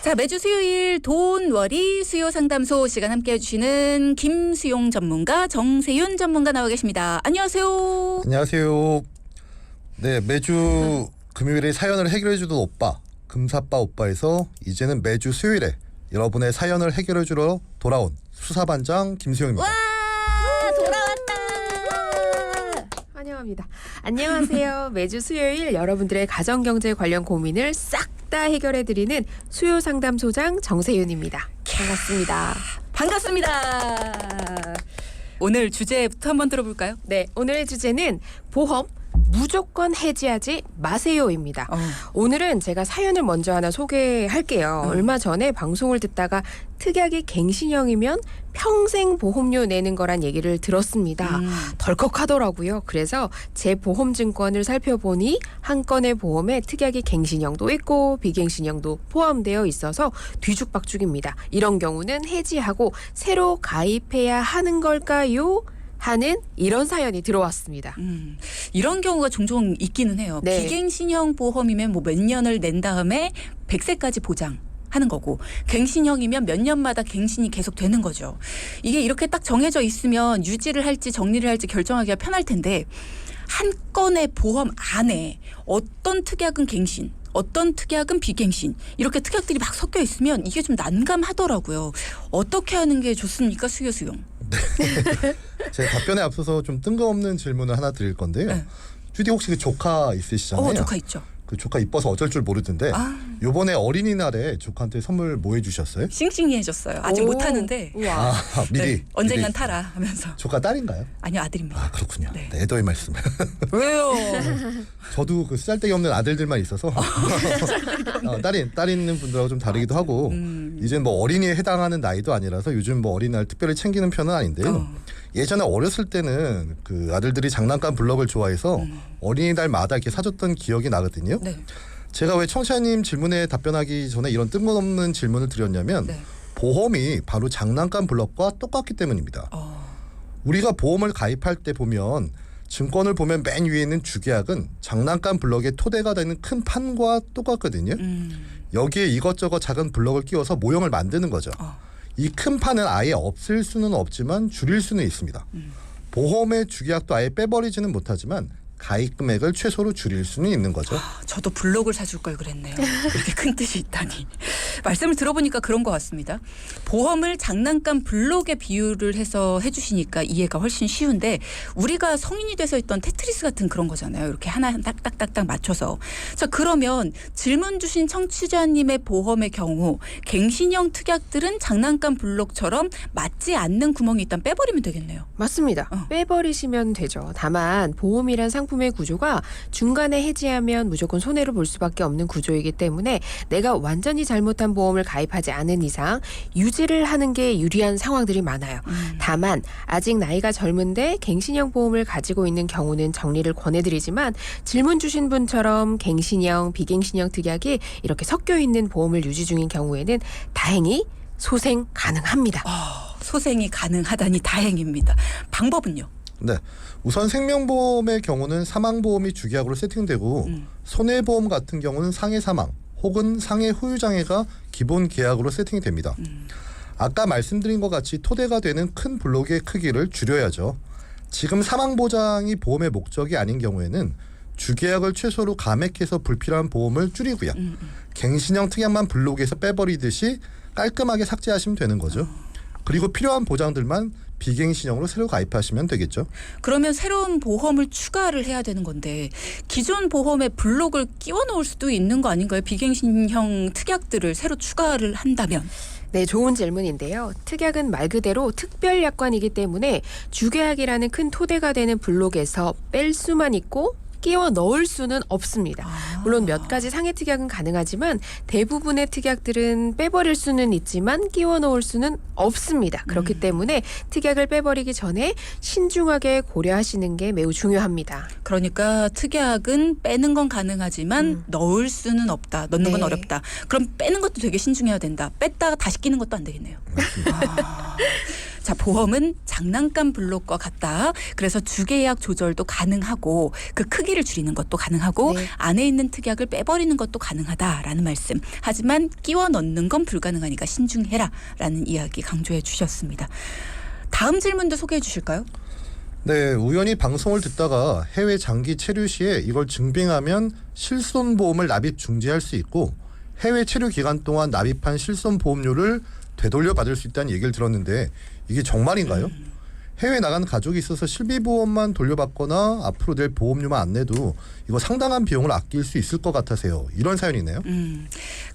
자, 매주 수요일 돈워리 수요 상담소 시간 함께해 주시는 김수용 전문가, 정세윤 전문가 나와 계십니다. 안녕하세요. 안녕하세요. 네, 매주 금요일에 사연을 해결해 주던 오빠, 금사빠 오빠에서 이제는 매주 수요일에 여러분의 사연을 해결해 주러 돌아온 수사반장 김수용입니다. 와, 돌아왔다. 환영합니다. 안녕하세요. 매주 수요일 여러분들의 가정경제 관련 고민을 싹 다 해결해드리는 수요상담소장 정세윤입니다. 반갑습니다. 반갑습니다. 오늘 주제부터 한번 들어볼까요? 네, 오늘의 주제는 보험 무조건 해지하지 마세요입니다. 오늘은 제가 사연을 먼저 하나 소개할게요. 얼마 전에 방송을 듣다가 특약이 갱신형이면 평생 보험료 내는 거란 얘기를 들었습니다. 덜컥하더라고요. 그래서 제 보험증권을 살펴보니 한 건의 보험에 특약이 갱신형도 있고 비갱신형도 포함되어 있어서 뒤죽박죽입니다. 이런 경우는 해지하고 새로 가입해야 하는 걸까요? 하는 이런 사연이 들어왔습니다. 이런 경우가 종종 있기는 해요. 네. 비갱신형 보험이면 뭐 몇 년을 낸 다음에 100세까지 보장하는 거고, 갱신형이면 몇 년마다 갱신이 계속 되는 거죠. 이게 이렇게 딱 정해져 있으면 유지를 할지 정리를 할지 결정하기가 편할 텐데, 한 건의 보험 안에 어떤 특약은 갱신, 어떤 특약은 비갱신, 이렇게 특약들이 막 섞여 있으면 이게 좀 난감하더라고요. 어떻게 하는 게 좋습니까, 수용? 제 답변에 앞서서 좀 뜬금없는 질문을 하나 드릴 건데요. 네. 주디 혹시 그 조카 있으시잖아요. 조카 있죠. 그 조카 이뻐서 어쩔 줄 모르던데 요번에 어린이날에 조카한테 선물 뭐 해주셨어요? 싱싱이 해줬어요. 아직 오. 못하는데 우와. 미리. 네, 언젠간 미리. 타라 하면서. 조카 딸인가요? 아니요, 아들입니다. 그렇군요. 네. 네, 애도의 말씀. 왜요? 저도 그 쓰잘데기 없는 아들들만 있어서 딸 있는 분들하고 좀 다르기도 하고 이제 뭐 어린이에 해당하는 나이도 아니라서 요즘 뭐 어린이날 특별히 챙기는 편은 아닌데요. 예전에 어렸을 때는 그 아들들이 장난감 블럭을 좋아해서 어린이날마다 이렇게 사줬던 기억이 나거든요. 네. 제가 왜 청취자님 질문에 답변하기 전에 이런 뜬금없는 질문을 드렸냐면 네. 보험이 바로 장난감 블럭과 똑같기 때문입니다. 우리가 보험을 가입할 때 보면 증권을 보면 맨 위에 있는 주계약은 장난감 블럭의 토대가 되는 큰 판과 똑같거든요. 여기에 이것저것 작은 블럭을 끼워서 모형을 만드는 거죠. 이 큰 판은 아예 없앨 수는 없지만 줄일 수는 있습니다. 보험의 주계약도 아예 빼버리지는 못하지만 가입 금액을 최소로 줄일 수는 있는 거죠. 저도 블록을 사줄 걸 그랬네요. 이렇게 큰 뜻이 있다니. 말씀을 들어보니까 그런 것 같습니다. 보험을 장난감 블록에 비유를 해서 해주시니까 이해가 훨씬 쉬운데, 우리가 성인이 돼서 있던 테트리스 같은 그런 거잖아요. 이렇게 하나 딱딱딱딱 맞춰서. 자, 그러면 질문 주신 청취자님의 보험의 경우 갱신형 특약들은 장난감 블록처럼 맞지 않는 구멍이 있다면 빼버리면 되겠네요. 맞습니다. 빼버리시면 되죠. 다만 보험이란 상품의 구조가 중간에 해지하면 무조건 손해를 볼 수밖에 없는 구조이기 때문에 내가 완전히 잘못한 보험을 가입하지 않은 이상 유지를 하는 게 유리한 상황들이 많아요. 다만 아직 나이가 젊은데 갱신형 보험을 가지고 있는 경우는 정리를 권해드리지만, 질문 주신 분처럼 갱신형, 비갱신형 특약이 이렇게 섞여 있는 보험을 유지 중인 경우에는 다행히 소생 가능합니다. 소생이 가능하다니 다행입니다. 방법은요? 네, 우선 생명보험의 경우는 사망보험이 주계약으로 세팅되고 손해보험 같은 경우는 상해사망 혹은 상해후유장애가 기본 계약으로 세팅이 됩니다. 아까 말씀드린 것 같이 토대가 되는 큰 블록의 크기를 줄여야죠. 지금 사망보장이 보험의 목적이 아닌 경우에는 주계약을 최소로 감액해서 불필요한 보험을 줄이고요. 갱신형 특약만 블록에서 빼버리듯이 깔끔하게 삭제하시면 되는 거죠. 그리고 필요한 보장들만 비갱신형으로 새로 가입하시면 되겠죠. 그러면 새로운 보험을 추가를 해야 되는 건데, 기존 보험에 블록을 끼워 넣을 수도 있는 거 아닌가요? 비갱신형 특약들을 새로 추가를 한다면. 네, 좋은 질문인데요. 특약은 말 그대로 특별약관이기 때문에 주계약이라는 큰 토대가 되는 블록에서 뺄 수만 있고 끼워 넣을 수는 없습니다. 물론 몇 가지 상해 특약은 가능하지만 대부분의 특약들은 빼버릴 수는 있지만 끼워 넣을 수는 없습니다. 그렇기 때문에 특약을 빼버리기 전에 신중하게 고려하시는 게 매우 중요합니다. 그러니까 특약은 빼는 건 가능하지만 넣을 수는 없다. 넣는 건 네. 어렵다. 그럼 빼는 것도 되게 신중해야 된다. 뺐다가 다시 끼는 것도 안 되겠네요. 자, 보험은 장난감 블록과 같다. 그래서 주계약 조절도 가능하고 그 크기를 줄이는 것도 가능하고 네. 안에 있는 특약을 빼버리는 것도 가능하다라는 말씀. 하지만 끼워 넣는 건 불가능하니까 신중해라라는 이야기 강조해 주셨습니다. 다음 질문도 소개해 주실까요? 네, 우연히 방송을 듣다가 해외 장기 체류 시에 이걸 증빙하면 실손보험을 납입 중지할 수 있고 해외 체류 기간 동안 납입한 실손보험료를 되돌려 받을 수 있다는 얘기를 들었는데 이게 정말인가요? 해외 나간 가족이 있어서 실비보험만 돌려받거나 앞으로 낼 보험료만 안 내도 이거 상당한 비용을 아낄 수 있을 것 같아서요. 이런 사연이네요.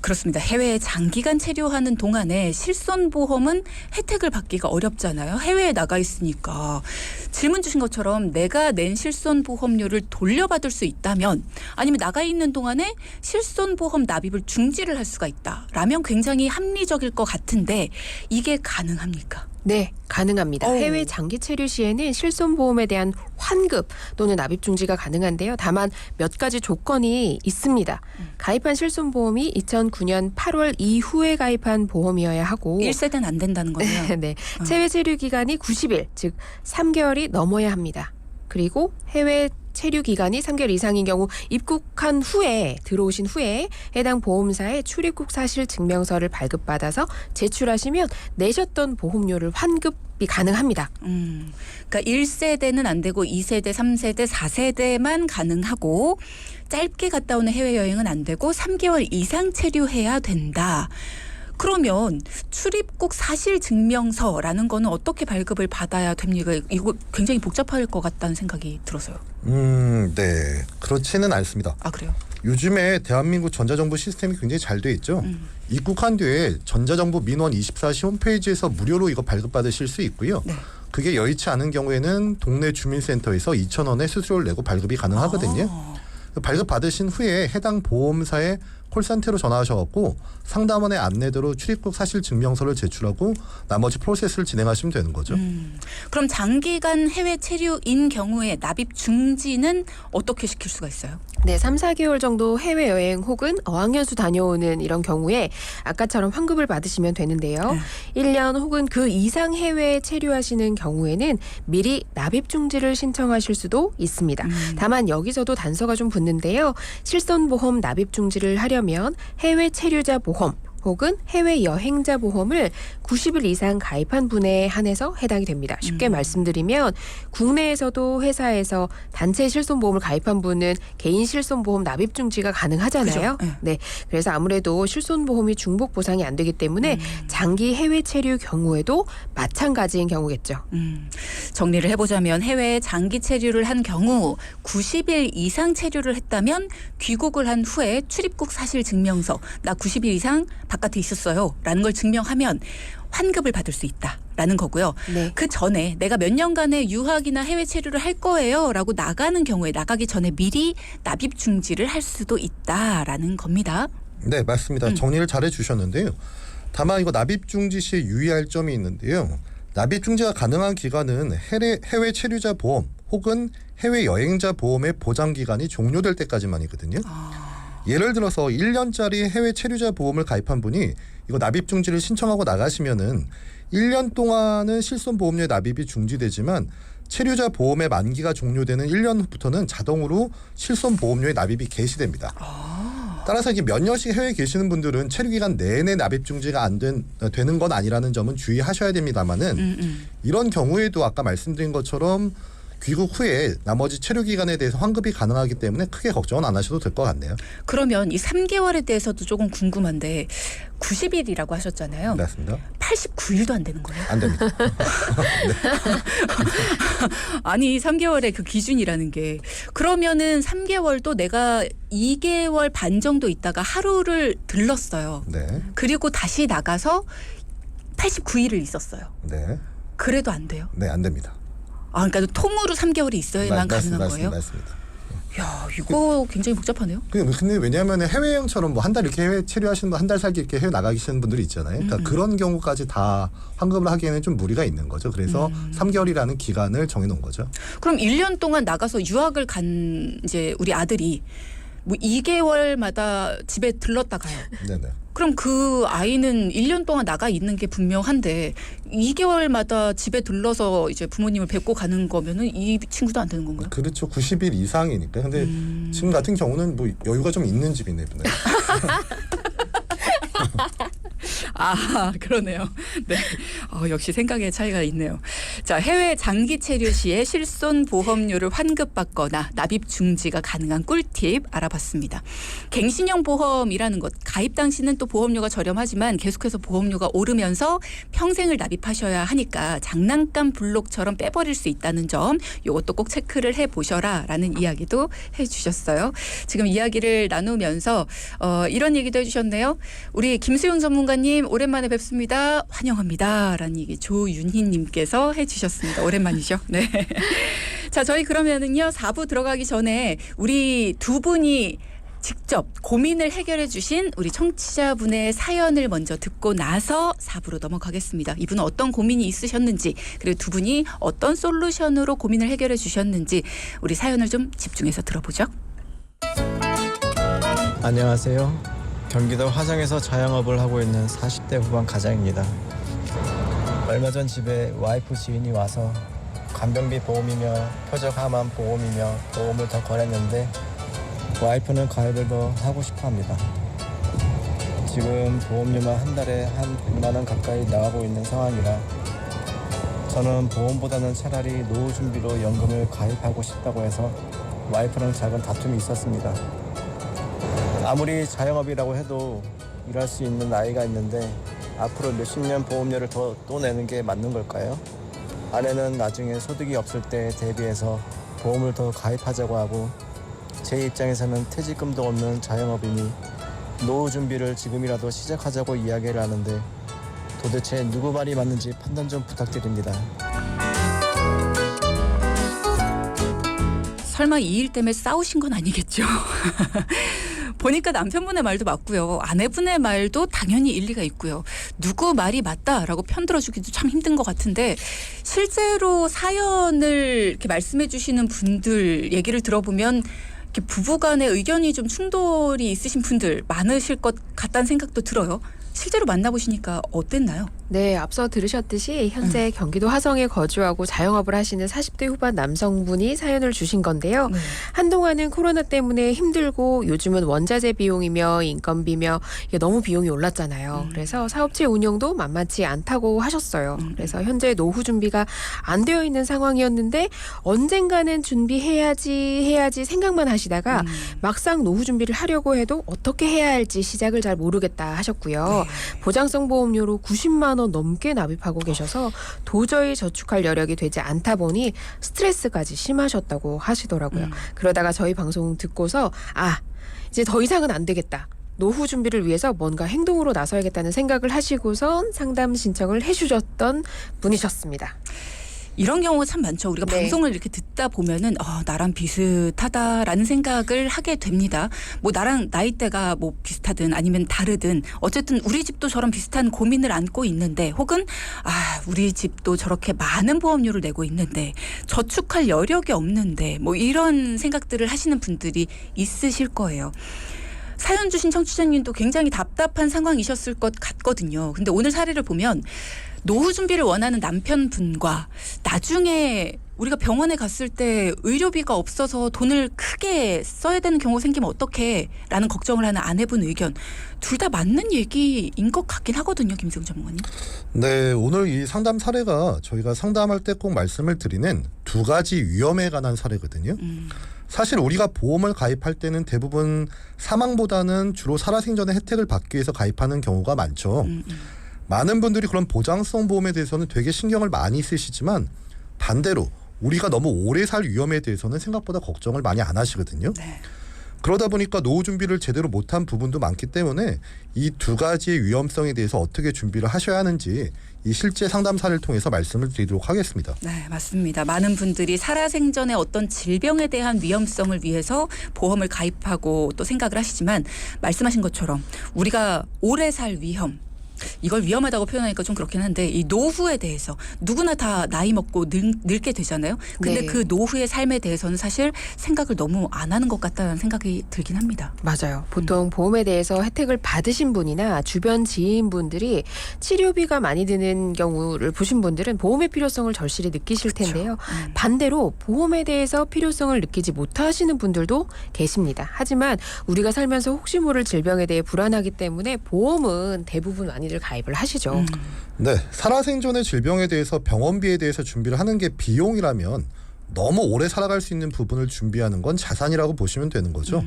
그렇습니다. 해외에 장기간 체류하는 동안에 실손보험은 혜택을 받기가 어렵잖아요. 해외에 나가 있으니까. 질문 주신 것처럼 내가 낸 실손보험료를 돌려받을 수 있다면 아니면 나가 있는 동안에 실손보험 납입을 중지를 할 수가 있다라면 굉장히 합리적일 것 같은데 이게 가능합니까? 네, 가능합니다. 해외 장기 체류 시에는 실손보험에 대한 환급 또는 납입 중지가 가능한데요. 다만 몇 가지 조건이 있습니다. 가입한 실손보험이 2009년 8월 이후에 가입한 보험이어야 하고 1세대는 안 된다는 거네요. 네, 해외 체류 기간이 90일, 즉 3개월이 넘어야 합니다. 그리고 해외 체류 기간이 3개월 이상인 경우 입국한 후에 들어오신 후에 해당 보험사에 출입국 사실 증명서를 발급받아서 제출하시면 내셨던 보험료를 환급이 가능합니다. 그러니까 1세대는 안 되고 2세대, 3세대, 4세대만 가능하고 짧게 갔다 오는 해외여행은 안 되고 3개월 이상 체류해야 된다. 그러면 출입국 사실 증명서라는 거는 어떻게 발급을 받아야 됩니까? 이거 굉장히 복잡할 것 같다는 생각이 들어서요. 네. 그렇지는 않습니다. 아, 그래요? 요즘에 대한민국 전자정부 시스템이 굉장히 잘 돼 있죠. 입국한 뒤에 전자정부 민원 24시 홈페이지에서 무료로 이거 발급받으실 수 있고요. 네. 그게 여의치 않은 경우에는 동네 주민센터에서 2,000원의 수수료를 내고 발급이 가능하거든요. 발급 받으신 후에 해당 보험사에 콜센터로 전화하셔갖고 상담원의 안내대로 출입국 사실 증명서를 제출하고 나머지 프로세스를 진행하시면 되는 거죠. 그럼 장기간 해외 체류인 경우에 납입 중지는 어떻게 시킬 수가 있어요? 네, 3, 4개월 정도 해외여행 혹은 어학연수 다녀오는 이런 경우에 아까처럼 환급을 받으시면 되는데요. 1년 혹은 그 이상 해외에 체류하시는 경우에는 미리 납입 중지를 신청하실 수도 있습니다. 다만 여기서도 단서가 좀 붙는데요. 실손보험 납입 중지를 하려면 해외 체류자 보험 혹은 해외 여행자 보험을 90일 이상 가입한 분에 한해서 해당이 됩니다. 쉽게 말씀드리면 국내에서도 회사에서 단체 실손보험을 가입한 분은 개인 실손보험 납입 중지가 가능하잖아요. 그죠? 네, 그래서 아무래도 실손보험이 중복 보상이 안 되기 때문에 장기 해외 체류 경우에도 마찬가지인 경우겠죠. 정리를 해보자면 해외에 장기 체류를 한 경우 90일 이상 체류를 했다면 귀국을 한 후에 출입국 사실 증명서 나 90일 이상 바깥에 있었어요 라는 걸 증명하면 환급을 받을 수 있다라는 거고요. 네. 그 전에 내가 몇 년간의 유학이나 해외 체류를 할 거예요 라고 나가는 경우에 나가기 전에 미리 납입 중지를 할 수도 있다라는 겁니다. 네, 맞습니다. 정리를 잘 해주셨는데요. 다만 이거 납입 중지 시에 유의할 점이 있는데요. 납입 중지가 가능한 기간은 해외 체류자 보험 혹은 해외 여행자 보험의 보장 기간이 종료될 때까지만이거든요. 예를 들어서 1년짜리 해외 체류자 보험을 가입한 분이 이거 납입 중지를 신청하고 나가시면은 1년 동안은 실손보험료의 납입이 중지되지만 체류자 보험의 만기가 종료되는 1년 후부터는 자동으로 실손보험료의 납입이 개시됩니다. 따라서 이게 몇 년씩 해외에 계시는 분들은 체류 기간 내내 납입 중지가 되는 건 아니라는 점은 주의하셔야 됩니다만은 이런 경우에도 아까 말씀드린 것처럼 귀국 후에 나머지 체류 기간에 대해서 환급이 가능하기 때문에 크게 걱정은 안 하셔도 될 것 같네요. 그러면 이 3개월에 대해서도 조금 궁금한데 90일이라고 하셨잖아요. 네, 맞습니다. 89일도 안 되는 거예요? 안 됩니다. 아니 3개월의 그 기준이라는 게 그러면은 3개월도 내가 2개월 반 정도 있다가 하루를 들렀어요. 네. 그리고 다시 나가서 89일을 있었어요. 네. 그래도 안 돼요? 네, 안 됩니다. 아, 그러니까 통으로 3개월이 있어야만 가능한 거예요? 맞습니다. 야, 이거 굉장히 복잡하네요. 근데 왜냐하면 해외여행처럼 뭐 한 달 이렇게 해외 체류하시는 분, 한 달 살기 이렇게 해외 나가시는 분들이 있잖아요. 그러니까 그런 경우까지 다 환급을 하기에는 좀 무리가 있는 거죠. 그래서 3개월이라는 기간을 정해놓은 거죠. 그럼 1년 동안 나가서 유학을 간 이제 우리 아들이 뭐 2개월마다 집에 들렀다 가요. 네네. 그럼 그 아이는 1년 동안 나가 있는 게 분명한데 2개월마다 집에 들러서 이제 부모님을 뵙고 가는 거면은 이 친구도 안 되는 건가요? 그렇죠. 90일 이상이니까. 근데 지금 같은 경우는 뭐 여유가 좀 있는 집이네. 아, 그러네요. 네. 역시 생각의 차이가 있네요. 자, 해외 장기 체류 시에 실손 보험료를 환급받거나 납입 중지가 가능한 꿀팁 알아봤습니다. 갱신형 보험이라는 것, 가입 당시는 또 보험료가 저렴하지만 계속해서 보험료가 오르면서 평생을 납입하셔야 하니까 장난감 블록처럼 빼버릴 수 있다는 점, 이것도 꼭 체크를 해보셔라라는 이야기도 해주셨어요. 지금 이야기를 나누면서 이런 얘기도 해주셨네요. 우리 김수용 전문가님 오랜만에 뵙습니다. 환영합니다. 라는 얘기 조윤희님께서 해주셨습니다. 오랜만이죠. 네. 자, 저희 그러면은요 4부 들어가기 전에 우리 두 분이 직접 고민을 해결해 주신 우리 청취자분의 사연을 먼저 듣고 나서 4부로 넘어가겠습니다. 이분은 어떤 고민이 있으셨는지 그리고 두 분이 어떤 솔루션으로 고민을 해결해 주셨는지 우리 사연을 좀 집중해서 들어보죠. 안녕하세요. 경기도 화성에서 자영업을 하고 있는 40대 후반 가장입니다. 얼마 전 집에 와이프 지인이 와서 간병비 보험이며 표적 항암 보험이며 보험을 더 권했는데 와이프는 가입을 더 하고 싶어 합니다. 지금 보험료만 한 달에 한 100만 원 가까이 나가고 있는 상황이라 저는 보험보다는 차라리 노후 준비로 연금을 가입하고 싶다고 해서 와이프랑 작은 다툼이 있었습니다. 아무리 자영업이라고 해도 일할 수 있는 나이가 있는데 앞으로 몇십 년 보험료를 더 또 내는 게 맞는 걸까요? 아내는 나중에 소득이 없을 때 대비해서 보험을 더 가입하자고 하고 제 입장에서는 퇴직금도 없는 자영업이니 노후 준비를 지금이라도 시작하자고 이야기를 하는데 도대체 누구 말이 맞는지 판단 좀 부탁드립니다. 설마 이 일 때문에 싸우신 건 아니겠죠? 보니까 남편분의 말도 맞고요. 아내분의 말도 당연히 일리가 있고요. 누구 말이 맞다라고 편들어주기도 참 힘든 것 같은데 실제로 사연을 이렇게 말씀해 주시는 분들 얘기를 들어보면 이렇게 부부간의 의견이 좀 충돌이 있으신 분들 많으실 것 같다는 생각도 들어요. 실제로 만나보시니까 어땠나요? 네, 앞서 들으셨듯이 현재 경기도 화성에 거주하고 자영업을 하시는 40대 후반 남성분이 사연을 주신 건데요. 네. 한동안은 코로나 때문에 힘들고 요즘은 원자재 비용이며 인건비며 이게 너무 비용이 올랐잖아요. 그래서 사업체 운영도 만만치 않다고 하셨어요. 그래서 현재 노후 준비가 안 되어 있는 상황이었는데 언젠가는 준비해야지 생각만 하시다가 막상 노후 준비를 하려고 해도 어떻게 해야 할지 시작을 잘 모르겠다 하셨고요. 보장성 보험료로 90만 원 넘게 납입하고 계셔서 도저히 저축할 여력이 되지 않다 보니 스트레스까지 심하셨다고 하시더라고요. 그러다가 저희 방송 듣고서 이제 더 이상은 안 되겠다. 노후 준비를 위해서 뭔가 행동으로 나서야겠다는 생각을 하시고선 상담 신청을 해주셨던 분이셨습니다. 이런 경우가 참 많죠. 우리가 네. 방송을 이렇게 듣다 보면은 나랑 비슷하다라는 생각을 하게 됩니다. 뭐 나랑 나이대가 뭐 비슷하든 아니면 다르든 어쨌든 우리 집도 저런 비슷한 고민을 안고 있는데 혹은 우리 집도 저렇게 많은 보험료를 내고 있는데 저축할 여력이 없는데 뭐 이런 생각들을 하시는 분들이 있으실 거예요. 사연 주신 청취자님도 굉장히 답답한 상황이셨을 것 같거든요. 근데 오늘 사례를 보면 노후 준비를 원하는 남편분과 나중에 우리가 병원에 갔을 때 의료비가 없어서 돈을 크게 써야 되는 경우가 생기면 어떡해 라는 걱정을 하는 아내분 의견 둘 다 맞는 얘기인 것 같긴 하거든요. 김수영 전문가님. 네, 오늘 이 상담 사례가 저희가 상담할 때 꼭 말씀을 드리는 두 가지 위험에 관한 사례거든요. 사실 우리가 보험을 가입할 때는 대부분 사망보다는 주로 살아생전의 혜택을 받기 위해서 가입하는 경우가 많죠. 많은 분들이 그런 보장성 보험에 대해서는 되게 신경을 많이 쓰시지만 반대로 우리가 너무 오래 살 위험에 대해서는 생각보다 걱정을 많이 안 하시거든요. 네. 그러다 보니까 노후 준비를 제대로 못한 부분도 많기 때문에 이 두 가지의 위험성에 대해서 어떻게 준비를 하셔야 하는지 이 실제 상담 사례를 통해서 말씀을 드리도록 하겠습니다. 네, 맞습니다. 많은 분들이 살아생전의 어떤 질병에 대한 위험성을 위해서 보험을 가입하고 또 생각을 하시지만 말씀하신 것처럼 우리가 오래 살 위험 이걸 위험하다고 표현하니까 좀 그렇긴 한데 이 노후에 대해서 누구나 다 나이 먹고 늙게 되잖아요. 근데 네. 그 노후의 삶에 대해서는 사실 생각을 너무 안 하는 것 같다는 생각이 들긴 합니다. 맞아요. 보통 보험에 대해서 혜택을 받으신 분이나 주변 지인분들이 치료비가 많이 드는 경우를 보신 분들은 보험의 필요성을 절실히 느끼실 텐데요. 반대로 보험에 대해서 필요성을 느끼지 못하시는 분들도 계십니다. 하지만 우리가 살면서 혹시 모를 질병에 대해 불안하기 때문에 보험은 대부분 많이들 가입을 하시죠. 네, 살아생전의 질병에 대해서 병원비에 대해서 준비를 하는 게 비용이라면 너무 오래 살아갈 수 있는 부분을 준비하는 건 자산이라고 보시면 되는 거죠.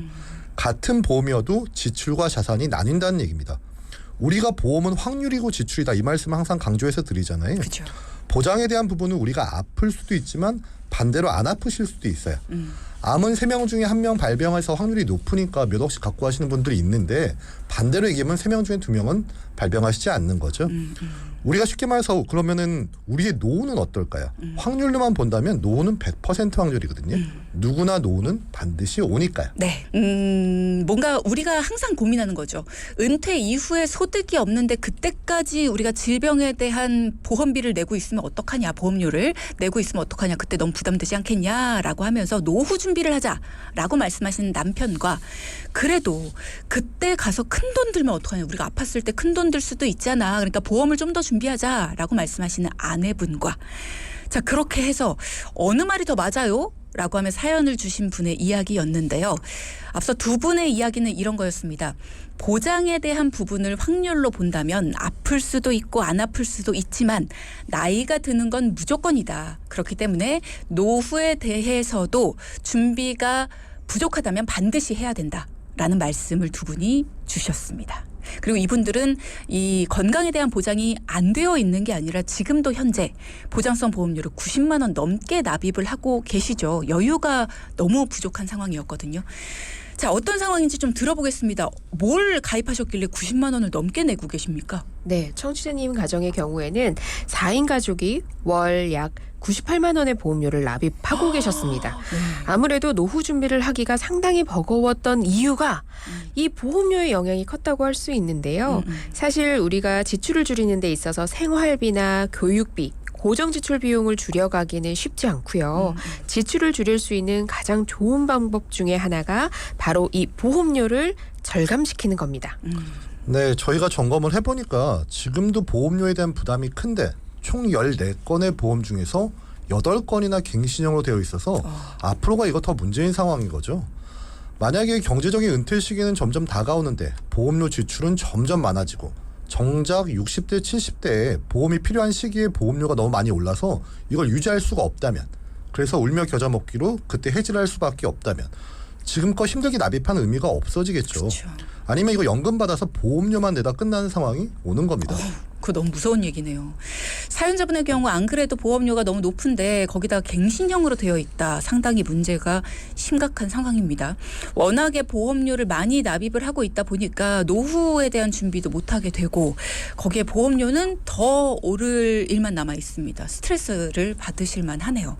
같은 보험이어도 지출과 자산이 나뉜다는 얘기입니다. 우리가 보험은 확률이고 지출이다 이 말씀을 항상 강조해서 드리잖아요. 그렇죠. 보장에 대한 부분은 우리가 아플 수도 있지만 반대로 안 아프실 수도 있어요. 암은 3명 중에 1명 발병해서 확률이 높으니까 몇 억씩 갖고 하시는 분들이 있는데 반대로 얘기하면 3명 중에 2명은 발병하시지 않는 거죠. 우리가 쉽게 말해서 그러면은 우리의 노후는 어떨까요? 확률로만 본다면 노후는 100% 확률이거든요. 누구나 노후는 반드시 오니까요. 네. 뭔가 우리가 항상 고민하는 거죠. 은퇴 이후에 소득이 없는데 그때까지 우리가 질병에 대한 보험비를 내고 있으면 어떡하냐, 보험료를 내고 있으면 어떡하냐, 그때 너무 부담되지 않겠냐라고 하면서 노후 준비를 하자라고 말씀하시는 남편과 그래도 그때 가서 큰 돈 들면 어떡하냐, 우리가 아팠을 때 큰 돈 들 수도 있잖아, 그러니까 보험을 좀 더 준비하자라고 말씀하시는 아내분과 자, 그렇게 해서 어느 말이 더 맞아요? 라고 하며 사연을 주신 분의 이야기였는데요. 앞서 두 분의 이야기는 이런 거였습니다. 보장에 대한 부분을 확률로 본다면 아플 수도 있고 안 아플 수도 있지만 나이가 드는 건 무조건이다. 그렇기 때문에 노후에 대해서도 준비가 부족하다면 반드시 해야 된다라는 말씀을 두 분이 주셨습니다. 그리고 이분들은 이 건강에 대한 보장이 안 되어 있는 게 아니라 지금도 현재 보장성 보험료를 90만 원 넘게 납입을 하고 계시죠. 여유가 너무 부족한 상황이었거든요. 자, 어떤 상황인지 좀 들어보겠습니다. 뭘 가입하셨길래 90만 원을 넘게 내고 계십니까? 네, 청취자님 가정의 경우에는 4인 가족이 월 약 98만 원의 보험료를 납입하고 계셨습니다. 아무래도 노후 준비를 하기가 상당히 버거웠던 이유가 이 보험료의 영향이 컸다고 할 수 있는데요. 사실 우리가 지출을 줄이는 데 있어서 생활비나 교육비, 고정 지출 비용을 줄여가기는 쉽지 않고요. 지출을 줄일 수 있는 가장 좋은 방법 중에 하나가 바로 이 보험료를 절감시키는 겁니다. 네, 저희가 점검을 해보니까 지금도 보험료에 대한 부담이 큰데 총 14건의 보험 중에서 8건이나 갱신형으로 되어 있어서 앞으로가 이거 더 문제인 상황인 거죠. 만약에 경제적인 은퇴 시기는 점점 다가오는데 보험료 지출은 점점 많아지고 정작 60대, 70대에 보험이 필요한 시기에 보험료가 너무 많이 올라서 이걸 유지할 수가 없다면, 그래서 울며 겨자 먹기로 그때 해지를 할 수밖에 없다면 지금껏 힘들게 납입하는 의미가 없어지겠죠. 그렇죠. 아니면 이거 연금 받아서 보험료만 내다 끝나는 상황이 오는 겁니다. 그거 너무 무서운 얘기네요. 사연자분의 경우 안 그래도 보험료가 너무 높은데 거기다가 갱신형으로 되어 있다. 상당히 문제가 심각한 상황입니다. 워낙에 보험료를 많이 납입을 하고 있다 보니까 노후에 대한 준비도 못하게 되고 거기에 보험료는 더 오를 일만 남아 있습니다. 스트레스를 받으실 만하네요.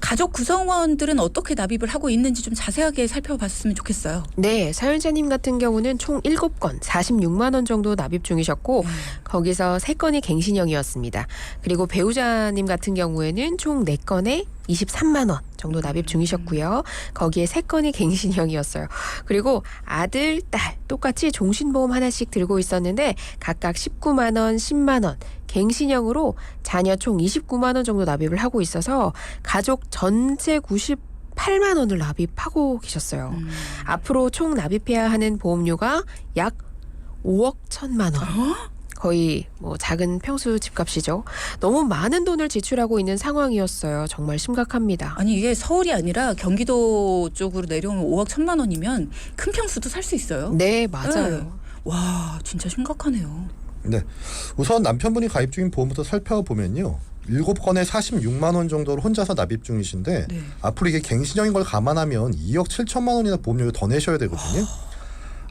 가족 구성원들은 어떻게 납입을 하고 있는지 좀 자세하게 살펴봤으면 좋겠어요. 네, 사연자님 같은 경우는 총 7건 46만 원 정도 납입 중이셨고 거기서 3건이 갱신형이었습니다. 그리고 배우자님 같은 경우에는 총 4건에 23만 원 정도 납입 중이셨고요. 거기에 3건이 갱신형이었어요. 그리고 아들, 딸 똑같이 종신보험 하나씩 들고 있었는데 각각 19만 원, 10만 원 갱신형으로 자녀 총 29만 원 정도 납입을 하고 있어서 가족 전체 98만 원을 납입하고 계셨어요. 앞으로 총 납입해야 하는 보험료가 약 5억 1천만 원. 거의 뭐 작은 평수 집값이죠. 너무 많은 돈을 지출하고 있는 상황이었어요. 정말 심각합니다. 아니 이게 서울이 아니라 경기도 쪽으로 내려오면 5억 1천만 원이면 큰 평수도 살 수 있어요. 네, 맞아요. 네. 와, 진짜 심각하네요. 네, 우선 남편분이 가입 중인 보험부터 살펴보면요. 7건에 46만 원 정도를 혼자서 납입 중이신데 네. 앞으로 이게 갱신형인 걸 감안하면 2억 7천만 원이나 보험료를 더 내셔야 되거든요.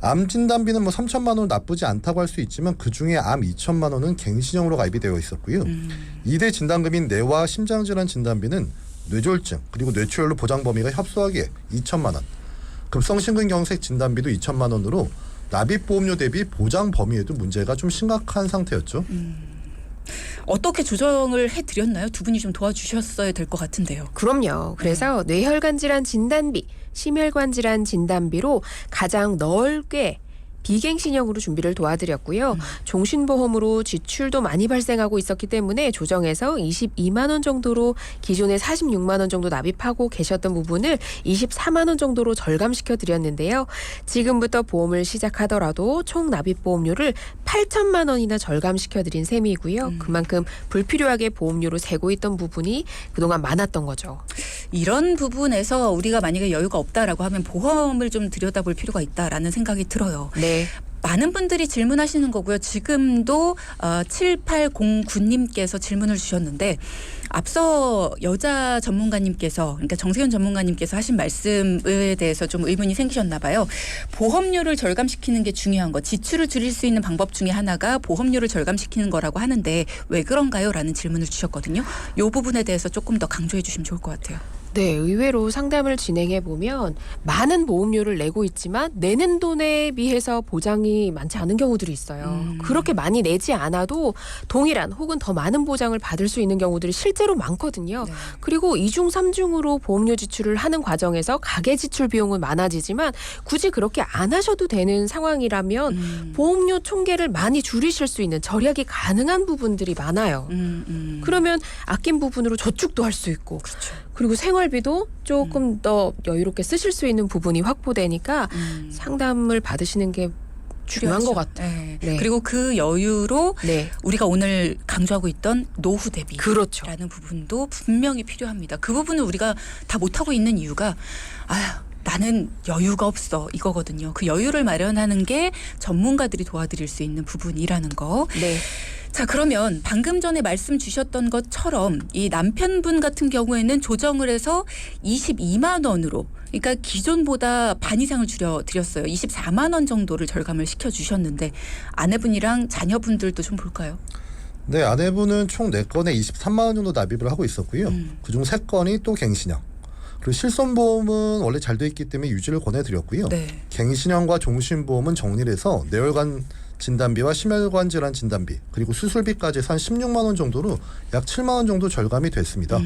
암 진단비는 뭐 3천만 원 나쁘지 않다고 할 수 있지만 그중에 암 2천만 원은 갱신형으로 가입이 되어 있었고요. 2대 진단금인 뇌와 심장질환 진단비는 뇌졸중 그리고 뇌출혈로 보장 범위가 협소하게 2천만 원, 급성심근경색 진단비도 2천만 원으로 납입 보험료 대비 보장 범위에도 문제가 좀 심각한 상태였죠. 어떻게 조정을 해드렸나요? 두 분이 좀 도와주셨어야 될 것 같은데요. 그럼요. 그래서 뇌혈관 질환 진단비, 심혈관 질환 진단비로 가장 넓게 비갱신형으로 준비를 도와드렸고요. 종신보험으로 지출도 많이 발생하고 있었기 때문에 조정해서 22만 원 정도로 기존에 46만 원 정도 납입하고 계셨던 부분을 24만 원 정도로 절감시켜 드렸는데요. 지금부터 보험을 시작하더라도 총 납입 보험료를 8천만 원이나 절감시켜 드린 셈이고요. 그만큼 불필요하게 보험료로 세고 있던 부분이 그동안 많았던 거죠. 이런 부분에서 우리가 만약에 여유가 없다라고 하면 보험을 좀 들여다볼 필요가 있다라는 생각이 들어요. 네. 많은 분들이 질문하시는 거고요. 지금도 7809님께서 질문을 주셨는데 앞서 여자 전문가님께서 그러니까 정세윤 전문가님께서 하신 말씀에 대해서 좀 의문이 생기셨나 봐요. 보험료를 절감시키는 게 중요한 거. 지출을 줄일 수 있는 방법 중에 하나가 보험료를 절감시키는 거라고 하는데 왜 그런가요? 라는 질문을 주셨거든요. 이 부분에 대해서 조금 더 강조해 주시면 좋을 것 같아요. 네, 의외로 상담을 진행해 보면 많은 보험료를 내고 있지만 내는 돈에 비해서 보장이 많지 않은 경우들이 있어요. 그렇게 많이 내지 않아도 동일한 혹은 더 많은 보장을 받을 수 있는 경우들이 실제로 많거든요. 네. 그리고 2중, 3중으로 보험료 지출을 하는 과정에서 가계 지출 비용은 많아지지만 굳이 그렇게 안 하셔도 되는 상황이라면 보험료 총계를 많이 줄이실 수 있는 절약이 가능한 부분들이 많아요. 그러면 아낀 부분으로 저축도 할 수 있고 그렇죠. 그리고 생활비도 조금 더 여유롭게 쓰실 수 있는 부분이 확보되니까 상담을 받으시는 게 중요한 것 같아요. 네. 네. 그리고 그 여유로 네. 우리가 오늘 강조하고 있던 노후 대비라는 그렇죠. 부분도 분명히 필요합니다. 그 부분을 우리가 다 못하고 있는 이유가 나는 여유가 없어 이거거든요. 그 여유를 마련하는 게 전문가들이 도와드릴 수 있는 부분이라는 거. 네. 자, 그러면 방금 전에 말씀 주셨던 것처럼 이 남편분 같은 경우에는 조정을 해서 22만 원으로 그러니까 기존보다 반 이상을 줄여드렸어요. 24만 원 정도를 절감을 시켜주셨는데 아내분이랑 자녀분들도 좀 볼까요? 네, 아내분은 총 4건에 23만 원 정도 납입을 하고 있었고요. 그중 3건이 또 갱신형. 그리고 실손보험은 원래 잘 돼 있기 때문에 유지를 권해드렸고요. 네. 갱신형과 종신보험은 정리를 해서 뇌혈관 진단비와 심혈관 질환 진단비 그리고 수술비까지 해서 한 16만 원 정도로 약 7만 원 정도 절감이 됐습니다.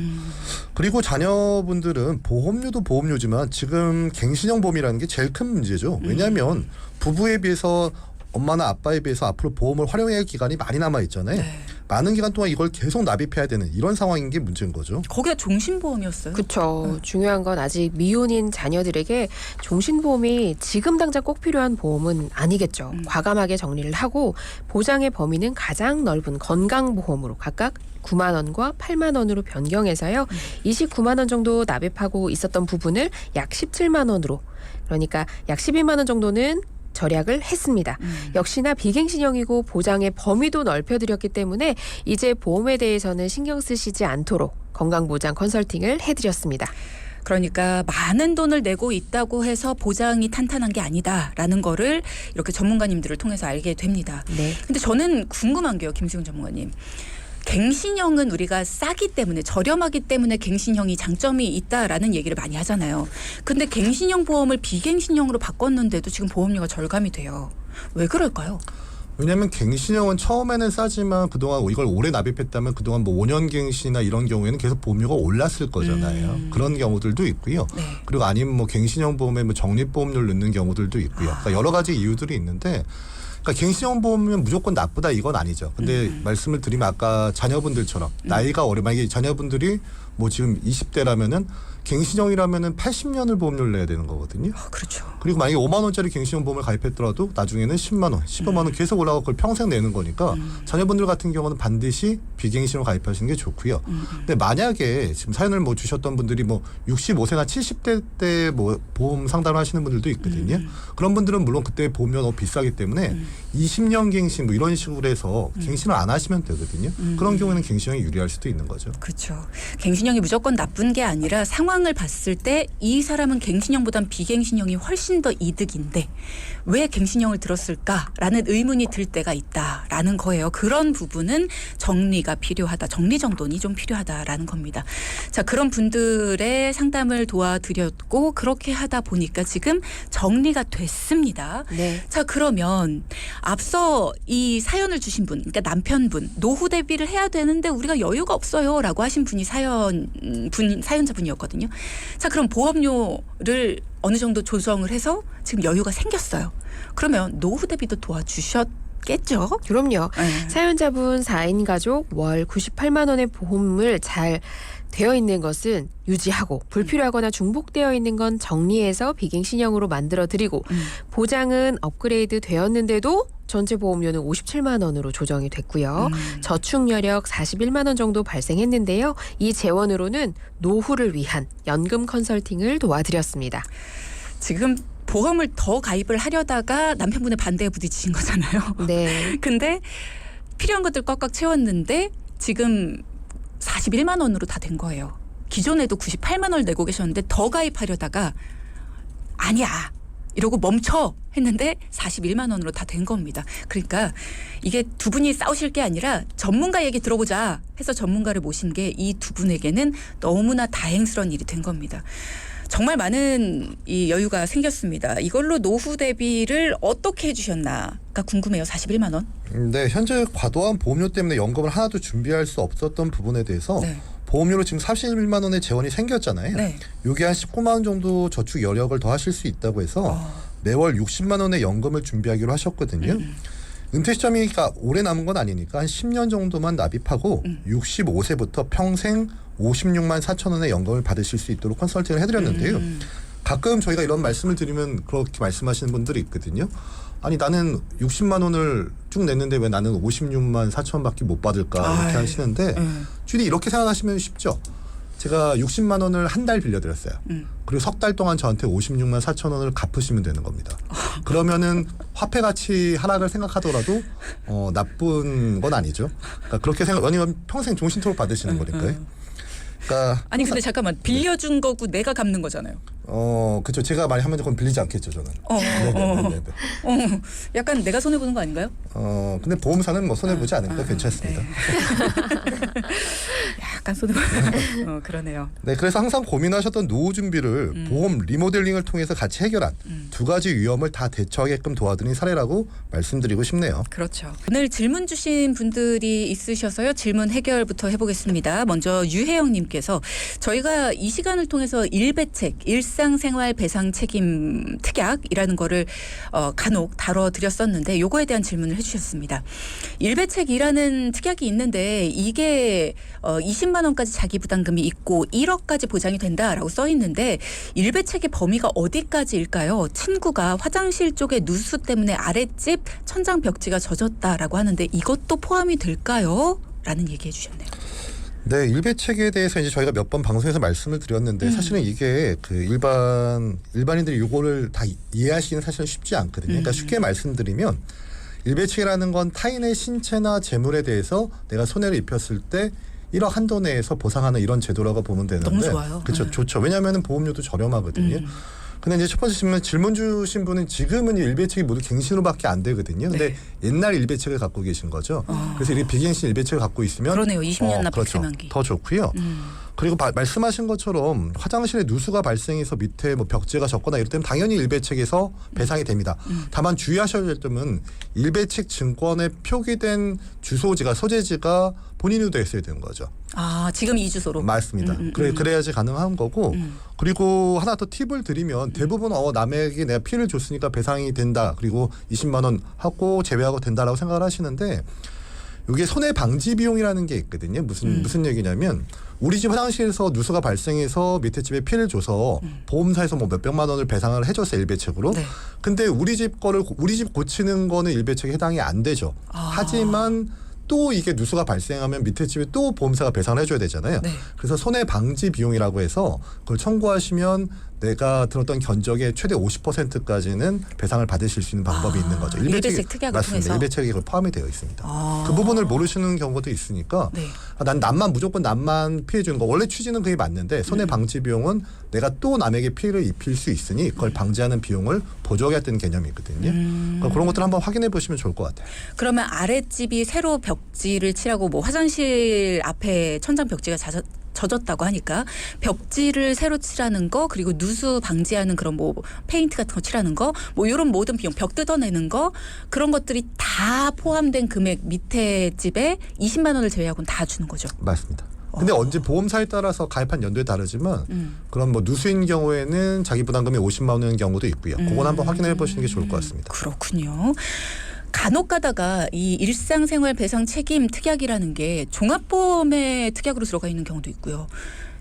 그리고 자녀분들은 보험료도 보험료지만 지금 갱신형 보험이라는 게 제일 큰 문제죠. 왜냐하면 부부에 비해서 엄마나 아빠에 비해서 앞으로 보험을 활용해야 할 기간이 많이 남아 있잖아요. 네. 많은 기간 동안 이걸 계속 납입해야 되는 이런 상황인 게 문제인 거죠. 거기가 종신보험이었어요. 그렇죠. 중요한 건 아직 미혼인 자녀들에게 종신보험이 지금 당장 꼭 필요한 보험은 아니겠죠. 과감하게 정리를 하고 보장의 범위는 가장 넓은 건강보험으로 각각 9만 원과 8만 원으로 변경해서요. 29만 원 정도 납입하고 있었던 부분을 약 17만 원으로 그러니까 약 12만 원 정도는 절약을 했습니다. 역시나 비갱신형이고 보장의 범위도 넓혀드렸기 때문에 이제 보험에 대해서는 신경 쓰시지 않도록 건강보장 컨설팅을 해드렸습니다. 그러니까 많은 돈을 내고 있다고 해서 보장이 탄탄한 게 아니다라는 거를 이렇게 전문가님들을 통해서 알게 됩니다. 네. 근데 저는 궁금한 게요, 김수영 전문가님. 갱신형은 우리가 싸기 때문에 저렴하기 때문에 갱신형이 장점이 있다라는 얘기를 많이 하잖아요. 근데 갱신형 보험을 비갱신형으로 바꿨는데도 지금 보험료가 절감이 돼요. 왜 그럴까요? 왜냐하면 갱신형은 처음에는 싸지만 그동안 이걸 오래 납입했다면 그동안 뭐 5년 갱신이나 이런 경우에는 계속 보험료가 올랐을 거잖아요. 그런 경우들도 있고요. 네. 그리고 아니면 뭐 갱신형 보험에 뭐 적립보험료를 넣는 경우들도 있고요. 그러니까 여러 가지 이유들이 있는데 그러니까 갱신형 보험은 무조건 나쁘다 이건 아니죠. 근데 말씀을 드리면 아까 자녀분들처럼 나이가 만약에 자녀분들이 뭐 지금 20대라면은 갱신형이라면은 80년을 보험료를 내야 되는 거거든요. 그렇죠. 그리고 만약에 5만 원짜리 갱신형 보험을 가입했더라도 나중에는 10만 원, 15만 원 계속 올라가고 그걸 평생 내는 거니까 자녀분들 같은 경우는 반드시 비갱신으로 가입하시는 게 좋고요. 근데 만약에 지금 사연을 뭐 주셨던 분들이 뭐 65세나 70대 때 뭐 보험 상담을 하시는 분들도 있거든요. 그런 분들은 물론 그때 보험료 너무 비싸기 때문에 20년 갱신 뭐 이런 식으로 해서 갱신을 안 하시면 되거든요. 그런 경우에는 갱신형이 유리할 수도 있는 거죠. 그렇죠. 갱신형 갱신형이 무조건 나쁜 게 아니라 상황을 봤을 때 이 사람은 갱신형보단 비갱신형이 훨씬 더 이득인데 왜 갱신형을 들었을까라는 의문이 들 때가 있다라는 거예요. 그런 부분은 정리가 필요하다. 정리정돈이 좀 필요하다라는 겁니다. 자, 그런 분들의 상담을 도와드렸고 그렇게 하다 보니까 지금 정리가 됐습니다. 네. 자, 그러면 앞서 이 사연을 주신 분, 그러니까 남편분, 노후 대비를 해야 되는데 우리가 여유가 없어요라고 하신 분이 사연자분이었거든요. 자, 그럼 보험료를 어느 정도 조정을 해서 지금 여유가 생겼어요. 그러면 노후 대비도 도와주셨겠죠? 그럼요. 네. 사연자분 4인 가족 월 98만 원의 보험을 잘 되어 있는 것은 유지하고 불필요하거나 중복되어 있는 건 정리해서 비갱신형으로 만들어 드리고 보장은 업그레이드 되었는데도 전체 보험료는 57만 원으로 조정이 됐고요. 저축 여력 41만 원 정도 발생했는데요. 이 재원으로는 노후를 위한 연금 컨설팅을 도와드렸습니다. 지금 보험을 더 가입을 하려다가 남편분의 반대에 부딪히신 거잖아요. 네. 근데 필요한 것들 꽉꽉 채웠는데 지금 41만 원으로 다 된 거예요. 기존에도 98만 원을 내고 계셨는데 더 가입하려다가 아니야 이러고 멈춰 했는데 41만 원으로 다 된 겁니다. 그러니까 이게 두 분이 싸우실 게 아니라 전문가 얘기 들어보자 해서 전문가를 모신 게 이 두 분에게는 너무나 다행스러운 일이 된 겁니다. 정말 많은 이 여유가 생겼습니다. 이걸로 노후 대비를 어떻게 해주셨나가 궁금해요. 41만 원. 네, 현재 과도한 보험료 때문에 연금을 하나도 준비할 수 없었던 부분에 대해서 네. 보험료로 지금 41만 원의 재원이 생겼잖아요. 네. 요게 한 19만 원 정도 저축 여력을 더 하실 수 있다고 해서 매월 60만 원의 연금을 준비하기로 하셨거든요. 은퇴 시점이 오래 남은 건 아니니까 한 10년 정도만 납입하고 65세부터 평생 56만 4천 원의 연금을 받으실 수 있도록 컨설팅을 해드렸는데요. 가끔 저희가 이런 말씀을 드리면 그렇게 말씀하시는 분들이 있거든요. 아니 나는 60만 원을 쭉 냈는데 왜 나는 56만 4천 원밖에 못 받을까 이렇게 하시는데 주디 이렇게 생각하시면 쉽죠. 제가 60만 원을 한 달 빌려드렸어요. 그리고 석 달 동안 저한테 56만 4천 원을 갚으시면 되는 겁니다. 그러면은 화폐 가치 하락을 생각하더라도 나쁜 건 아니죠. 그러니까 그렇게 왜냐면 평생 종신토록 받으시는 거니까요. 그러니까 아니 근데 잠깐만 빌려준 거고 내가 갚는 거잖아요. 그렇죠. 제가 많이 하면 그건 빌리지 않겠죠, 저는. 약간 내가 손해 보는 거 아닌가요? 근데 보험사는 뭐 손해 보지 않으니까 괜찮습니다. 네. 약간 손해 보는. 그러네요. 네, 그래서 항상 고민하셨던 노후 준비를 보험 리모델링을 통해서 같이 해결한 두 가지 위험을 다 대처하게끔 도와드린 사례라고 말씀드리고 싶네요. 그렇죠. 오늘 질문 주신 분들이 있으셔서요. 질문 해결부터 해보겠습니다. 먼저 유혜영님께서 저희가 이 시간을 통해서 일배책, 일상생활 배상 책임 특약이라는 거를 간혹 다뤄드렸었는데 요거에 대한 질문을 해주셨습니다. 일배책이라는 특약이 있는데 이게 20만 원까지 자기 부담금이 있고 1억까지 보장이 된다라고 써 있는데 일배책의 범위가 어디까지일까요? 친구가 화장실 쪽에 누수 때문에 아랫집 천장 벽지가 젖었다라고 하는데 이것도 포함이 될까요? 라는 얘기해 주셨네요. 네, 일배책에 대해서 이제 저희가 몇 번 방송에서 말씀을 드렸는데 사실은 이게 그 일반인들이 이거를 다 이해하시기는 사실은 쉽지 않거든요. 그러니까 쉽게 말씀드리면 일배책이라는 건 타인의 신체나 재물에 대해서 내가 손해를 입혔을 때 1억 한도 내에서 보상하는 이런 제도라고 보면 되는데 너무 좋아요. 그렇죠, 좋죠. 왜냐하면 보험료도 저렴하거든요. 근데 이제 첫 번째 질문 주신 분은 지금은 일배책이 모두 갱신으로밖에 안 되거든요. 근데 네. 옛날 일배책을 갖고 계신 거죠. 그래서 이렇게 비갱신 일배책을 갖고 있으면 그러네요. 20년 납 그렇죠. 100세만기. 더 좋고요. 그리고 말씀하신 것처럼 화장실에 누수가 발생해서 밑에 뭐 벽지가 젖거나 이럴 때는 당연히 일배책에서 배상이 됩니다. 다만 주의하셔야 될 점은 일배책 증권에 표기된 주소지가 소재지가 본인으로 되어 있어야 되는 거죠. 아, 지금 이 주소로. 맞습니다. 그래야지 가능한 거고 그리고 하나 더 팁을 드리면 대부분 남에게 내가 피해를 줬으니까 배상이 된다. 그리고 20만 원 하고 제외하고 된다라고 생각을 하시는데 이게 손해 방지 비용이라는 게 있거든요. 무슨 얘기냐면 우리 집 화장실에서 누수가 발생해서 밑에 집에 피해를 줘서 보험사에서 뭐 몇백만 원을 배상을 해줬어요, 일배책으로. 네. 근데 우리 집 고치는 거는 일배책에 해당이 안 되죠. 하지만 또 이게 누수가 발생하면 밑에 집에 또 보험사가 배상을 해줘야 되잖아요. 네. 그래서 손해 방지 비용이라고 해서 그걸 청구하시면 내가 들었던 견적의 최대 50%까지는 배상을 받으실 수 있는 방법이 있는 거죠. 일배책 특약을 맞습니다. 통해서. 일배책이 포함이 되어 있습니다. 그 부분을 모르시는 경우도 있으니까 네. 난 남만 무조건 남만 피해 주는 거. 원래 취지는 그게 맞는데 손해 방지 비용은 내가 또 남에게 피해를 입힐 수 있으니 그걸 방지하는 비용을 보조하겠다는 개념이 있거든요. 그러니까 그런 것들 한번 확인해 보시면 좋을 것 같아요. 그러면 아랫집이 새로 벽지를 칠하고 뭐 화장실 앞에 천장 벽지가 젖었다고 하니까 벽지를 새로 칠하는 거 그리고 누수 방지하는 그런 뭐 페인트 같은 거 칠하는 거 뭐 이런 모든 비용 벽 뜯어내는 거 그런 것들이 다 포함된 금액 밑에 집에 20만 원을 제외하고는 다 주는 거죠. 맞습니다. 근데 언제 보험사에 따라서 가입한 연도에 다르지만 그런 뭐 누수인 경우에는 자기 부담금이 50만 원인 경우도 있고요. 그건 한번 확인해 보시는 게 좋을 것 같습니다. 그렇군요. 간혹 가다가 이 일상생활 배상 책임 특약이라는 게 종합보험에 특약으로 들어가 있는 경우도 있고요.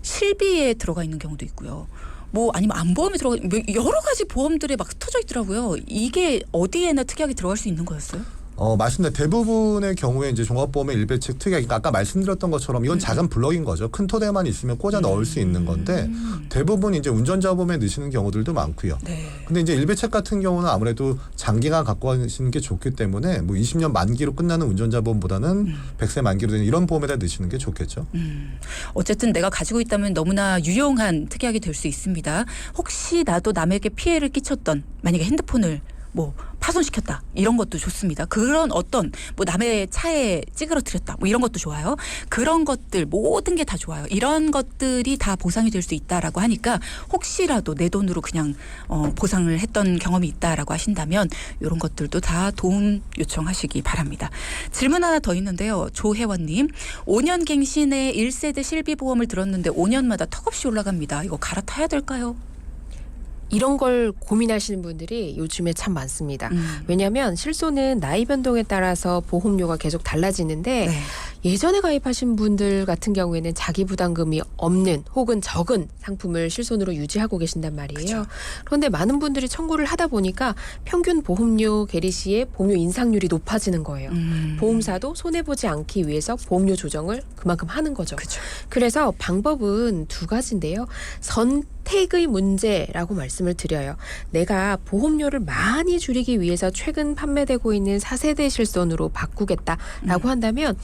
실비에 들어가 있는 경우도 있고요. 뭐 아니면 안보험에 들어가 여러 가지 보험들에 막 흩어져 있더라고요. 이게 어디에나 특약이 들어갈 수 있는 거였어요? 맞습니다. 대부분의 경우에 이제 종합보험의 일배책 특약이 아까 말씀드렸던 것처럼 이건 작은 블럭인 거죠. 큰 토대만 있으면 꽂아 넣을 수 있는 건데 대부분 이제 운전자 보험에 넣으시는 경우들도 많고요. 네. 근데 이제 일배책 같은 경우는 아무래도 장기간 갖고 가시는 게 좋기 때문에 뭐 20년 만기로 끝나는 운전자 보험보다는 100세 만기로 되는 이런 보험에다 넣으시는 게 좋겠죠. 어쨌든 내가 가지고 있다면 너무나 유용한 특약이 될 수 있습니다. 혹시 나도 남에게 피해를 끼쳤던 만약에 핸드폰을 뭐 파손시켰다 이런 것도 좋습니다. 그런 어떤 뭐 남의 차에 찌그러뜨렸다 뭐 이런 것도 좋아요. 그런 것들 모든 게 다 좋아요. 이런 것들이 다 보상이 될 수 있다라고 하니까 혹시라도 내 돈으로 그냥 보상을 했던 경험이 있다라고 하신다면 이런 것들도 다 도움 요청하시기 바랍니다. 질문 하나 더 있는데요. 조혜원님 5년 갱신에 1세대 실비보험을 들었는데 5년마다 턱없이 올라갑니다. 이거 갈아타야 될까요? 이런 걸 고민하시는 분들이 요즘에 참 많습니다. 왜냐하면 실손은 나이 변동에 따라서 보험료가 계속 달라지는데 네. 예전에 가입하신 분들 같은 경우에는 자기 부담금이 없는 혹은 적은 상품을 실손으로 유지하고 계신단 말이에요. 그쵸. 그런데 많은 분들이 청구를 하다 보니까 평균 보험료 계리 시에 보험료 인상률이 높아지는 거예요. 보험사도 손해보지 않기 위해서 보험료 조정을 그만큼 하는 거죠. 그쵸. 그래서 방법은 두 가지인데요. 선택의 문제라고 말씀을 드려요. 내가 보험료를 많이 줄이기 위해서 최근 판매되고 있는 4세대 실손으로 바꾸겠다라고 한다면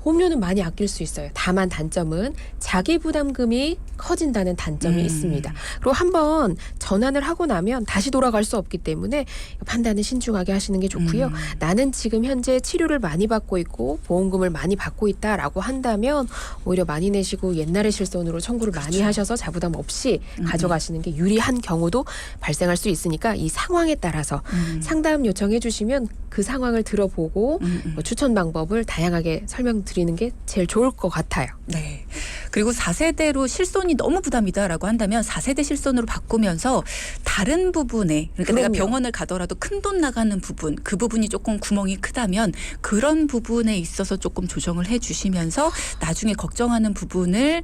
보험료는 많이 아낄 수 있어요. 다만 단점은 자기 부담금이 커진다는 단점이 있습니다. 그리고 한번 전환을 하고 나면 다시 돌아갈 수 없기 때문에 판단은 신중하게 하시는 게 좋고요. 나는 지금 현재 치료를 많이 받고 있고 보험금을 많이 받고 있다라고 한다면 오히려 많이 내시고 옛날의 실손으로 청구를 많이 하셔서 자부담 없이 가져가시는 게 유리한 경우도 발생할 수 있으니까 이 상황에 따라서 상담 요청해 주시면 그 상황을 들어보고 뭐 추천 방법을 다양하게 설명드리는 게 제일 좋을 것 같아요. 네. 그리고 4세대로 실손이 너무 부담이다라고 한다면 4세대 실손으로 바꾸면서 다른 부분에 그러니까 내가 그럼요. 병원을 가더라도 큰 돈 나가는 부분 그 부분이 조금 구멍이 크다면 그런 부분에 있어서 조금 조정을 해 주시면서 나중에 걱정하는 부분을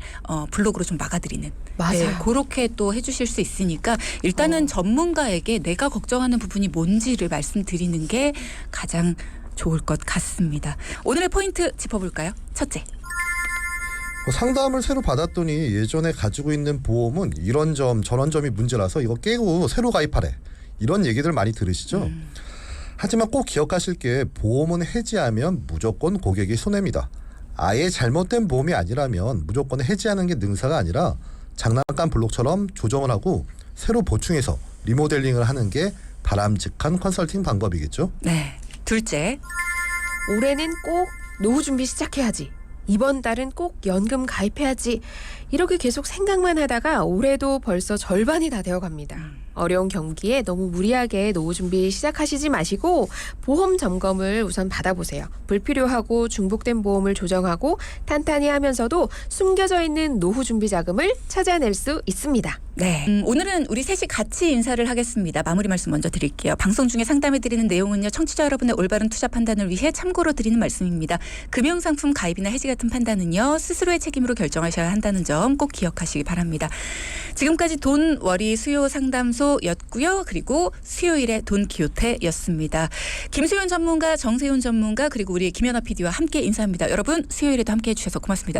블록으로 좀 막아드리는 맞아요. 네, 그렇게 또 해주실 수 있으니까 일단은 전문가에게 내가 걱정하는 부분이 뭔지를 말씀드리는 게 가장 좋을 것 같습니다. 오늘의 포인트 짚어볼까요? 첫째. 상담을 새로 받았더니 예전에 가지고 있는 보험은 이런 점 저런 점이 문제라서 이거 깨고 새로 가입하래. 이런 얘기들 많이 들으시죠? 하지만 꼭 기억하실 게 보험은 해지하면 무조건 고객이 손해입니다. 아예 잘못된 보험이 아니라면 무조건 해지하는 게 능사가 아니라 장난감 블록처럼 조정을 하고 새로 보충해서 리모델링을 하는 게 바람직한 컨설팅 방법이겠죠. 네. 둘째. 올해는 꼭 노후 준비 시작해야지. 이번 달은 꼭 연금 가입해야지. 이렇게 계속 생각만 하다가 올해도 벌써 절반이 다 되어갑니다. 어려운 경기에 너무 무리하게 노후 준비 시작하시지 마시고 보험 점검을 우선 받아보세요. 불필요하고 중복된 보험을 조정하고 탄탄히 하면서도 숨겨져 있는 노후 준비 자금을 찾아낼 수 있습니다. 네. 오늘은 우리 셋이 같이 인사를 하겠습니다. 마무리 말씀 먼저 드릴게요. 방송 중에 상담해드리는 내용은요. 청취자 여러분의 올바른 투자 판단을 위해 참고로 드리는 말씀입니다. 금융상품 가입이나 해지 같은 판단은요. 스스로의 책임으로 결정하셔야 한다는 점 꼭 기억하시기 바랍니다. 지금까지 돈워리 수요 상담소였고요. 그리고 수요일에 돈키호테였습니다. 김수현 전문가, 정세훈 전문가 그리고 우리 김연아 PD와 함께 인사합니다. 여러분 수요일에도 함께해 주셔서 고맙습니다.